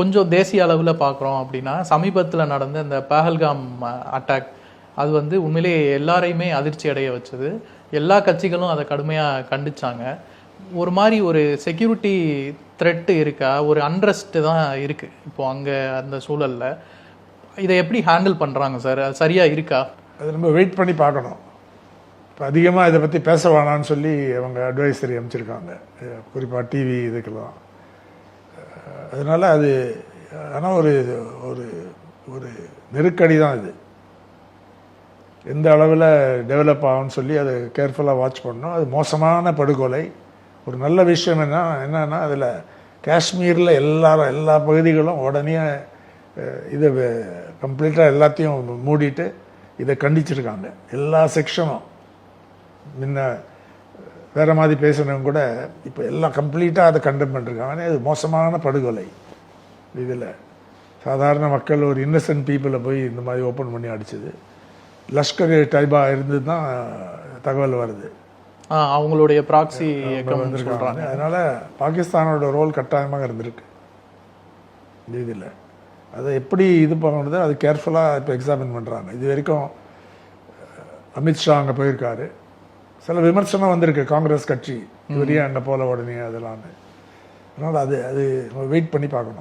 கொஞ்சம் தேசிய அளவில் பார்க்குறோம் அப்படின்னா, சமீபத்தில் நடந்த இந்த பஹல்காம் அட்டாக் அது வந்து உண்மையிலேயே எல்லாரையுமே அதிர்ச்சி அடைய வச்சது. எல்லா கட்சிகளும் அதை கடுமையாக கண்டிச்சாங்க. ஒரு மாதிரி ஒரு செக்யூரிட்டி த்ரெட்டு இருக்கா, ஒரு அன்ரெஸ்ட் தான் இருக்குது இப்போ அங்கே அந்த சூழலில். இதை எப்படி ஹேண்டில் பண்ணுறாங்க சார்? அது சரியாக இருக்கா? அது நம்ம வெயிட் பண்ணி பார்க்கணும். இப்போ அதிகமாக இதை பற்றி பேச வேணான்னு சொல்லி அவங்க அட்வைசரி அமைச்சிருக்காங்க, குறிப்பாக டிவி இதுக்கெல்லாம். அதனால் அது ஆனால் ஒரு ஒரு ஒரு நெருக்கடி தான் இது. எந்த அளவில் டெவலப் ஆகும்னு சொல்லி அதை கேர்ஃபுல்லாக வாட்ச் பண்ணணும். அது மோசமான படுகொலை. ஒரு நல்ல விஷயம் என்னன்னா அதில் காஷ்மீரில் எல்லா பகுதிகளும் உடனே இதை கம்ப்ளீட்டாக எல்லாத்தையும் மூடிட்டு இதை கண்டிச்சிருக்காங்க. எல்லா செக்ஷனும் முன்ன வேறு மாதிரி பேசுனவங்க கூட இப்போ எல்லாம் கம்ப்ளீட்டாக அதை கண்டெம் பண்ணிருக்காங்க. அது மோசமான படுகொலை. இதில் சாதாரண மக்கள், ஒரு இன்னசென்ட் பீப்புளை போய் இந்த மாதிரி ஓப்பன் பண்ணி அடிச்சது. லஷ்கர் டைபா இருந்து தான் தகவல் வருது. அவங்களுடைய ப்ராக்சி வந்துருக்காங்க. அதனால் பாகிஸ்தானோட ரோல் கட்டாயமாக இருந்திருக்கு இதில். அதை எப்படி இது பண்ணுறது அது கேர்ஃபுல்லாக இப்போ எக்ஸாமின் பண்ணுறாங்க. இது வரைக்கும் அமித்ஷா அங்கே போயிருக்காரு. சில விமர்சனம் வந்திருக்கு, காங்கிரஸ் கட்சி இவரையே அங்கே போல உடனே அதெல்லாம். அதனால் அது வெயிட் பண்ணி பார்க்கணும்.